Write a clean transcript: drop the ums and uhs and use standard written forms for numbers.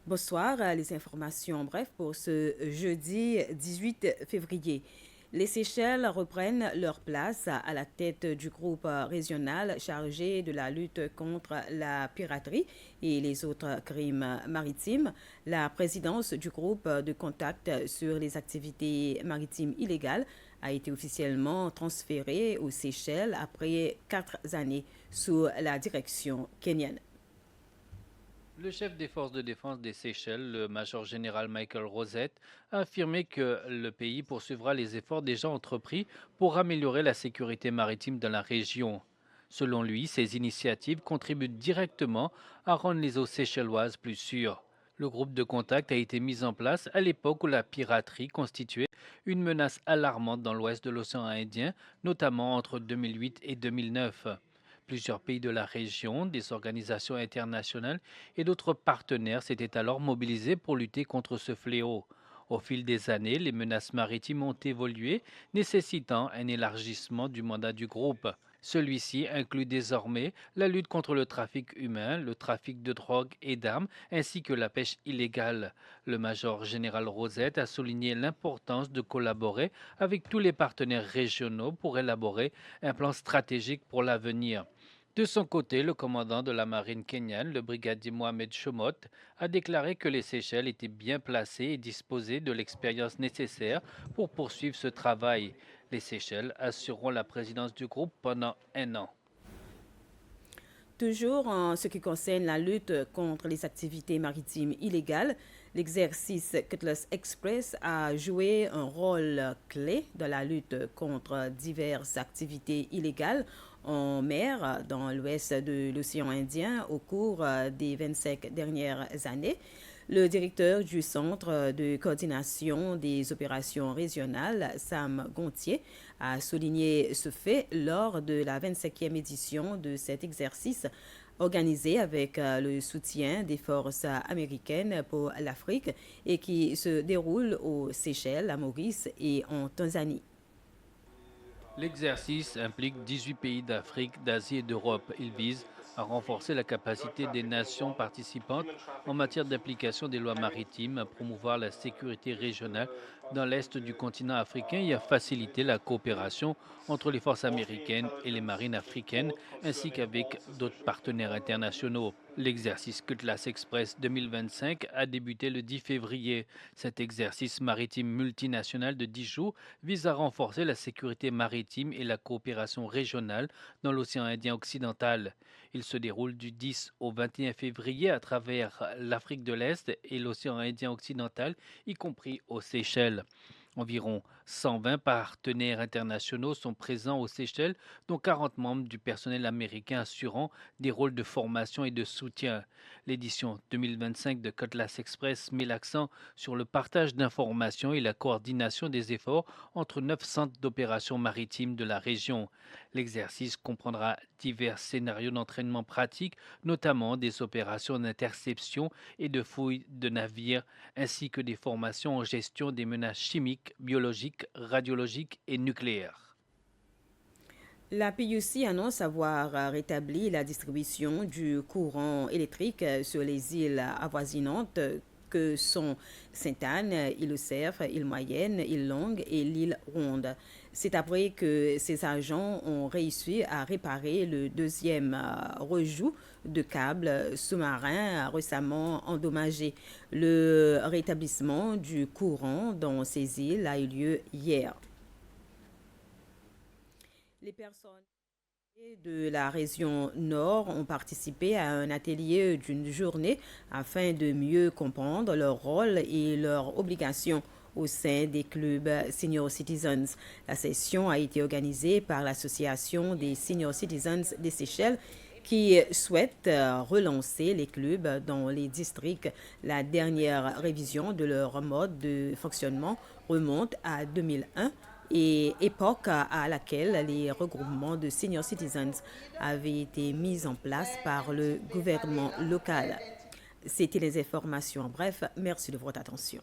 Bonsoir, les informations en bref pour ce jeudi 18 février. Les Seychelles reprennent leur place à la tête du groupe régional chargé de la lutte contre la piraterie et les autres crimes maritimes. La présidence du groupe de contact sur les activités maritimes illégales a été officiellement transférée aux Seychelles après 4 années sous la direction kenyane. Le chef des forces de défense des Seychelles, le major général Michael Rosette, a affirmé que le pays poursuivra les efforts déjà entrepris pour améliorer la sécurité maritime dans la région. Selon lui, ces initiatives contribuent directement à rendre les eaux séchelloises plus sûres. Le groupe de contact a été mis en place à l'époque où la piraterie constituait une menace alarmante dans l'ouest de l'océan Indien, notamment entre 2008 et 2009. Plusieurs pays de la région, des organisations internationales et d'autres partenaires s'étaient alors mobilisés pour lutter contre ce fléau. Au fil des années, les menaces maritimes ont évolué, nécessitant un élargissement du mandat du groupe. Celui-ci inclut désormais la lutte contre le trafic humain, le trafic de drogue et d'armes, ainsi que la pêche illégale. Le major général Rosette a souligné l'importance de collaborer avec tous les partenaires régionaux pour élaborer un plan stratégique pour l'avenir. De son côté, le commandant de la marine kenyane, le brigadier Mohamed Chomot, a déclaré que les Seychelles étaient bien placées et disposaient de l'expérience nécessaire pour poursuivre ce travail. Les Seychelles assureront la présidence du groupe pendant un an. Toujours en ce qui concerne la lutte contre les activités maritimes illégales, l'exercice Cutlass Express a joué un rôle clé dans la lutte contre diverses activités illégales en mer dans l'ouest de l'océan Indien au cours des 25 dernières années. Le directeur du Centre de coordination des opérations régionales, Sam Gontier, a souligné ce fait lors de la 25e édition de cet exercice organisé avec le soutien des forces américaines pour l'Afrique et qui se déroule aux Seychelles, à Maurice et en Tanzanie. L'exercice implique 18 pays d'Afrique, d'Asie et d'Europe. Il vise à renforcer la capacité des nations participantes en matière d'application des lois maritimes, à promouvoir la sécurité régionale dans l'est du continent africain et à faciliter la coopération entre les forces américaines et les marines africaines, ainsi qu'avec d'autres partenaires internationaux. L'exercice Cutlass Express 2025 a débuté le 10 février. Cet exercice maritime multinational de 10 jours vise à renforcer la sécurité maritime et la coopération régionale dans l'océan Indien occidental. Il se déroule du 10 au 21 février à travers l'Afrique de l'Est et l'océan Indien occidental, y compris aux Seychelles. Environ 120 partenaires internationaux sont présents aux Seychelles, dont 40 membres du personnel américain assurant des rôles de formation et de soutien. L'édition 2025 de Cutlass Express met l'accent sur le partage d'informations et la coordination des efforts entre 9 centres d'opération maritimes de la région. L'exercice comprendra divers scénarios d'entraînement pratique, notamment des opérations d'interception et de fouille de navires, ainsi que des formations en gestion des menaces chimiques, biologiques, radiologiques et nucléaires. La PUC annonce avoir rétabli la distribution du courant électrique sur les îles avoisinantes que sont Sainte-Anne, Île-Cerf, Île-Moyenne, Île-Longue et l'île Ronde. C'est après que ces agents ont réussi à réparer le deuxième rejout de câbles sous-marins récemment endommagé. Le rétablissement du courant dans ces îles a eu lieu hier. Les personnes de la région Nord ont participé à un atelier d'une journée afin de mieux comprendre leur rôle et leurs obligations au sein des clubs Senior Citizens. La session a été organisée par l'Association des Senior Citizens des Seychelles qui souhaite relancer les clubs dans les districts. La dernière révision de leur mode de fonctionnement remonte à 2001 et époque à laquelle les regroupements de senior citizens avaient été mis en place par le gouvernement local. C'était les informations. Bref, merci de votre attention.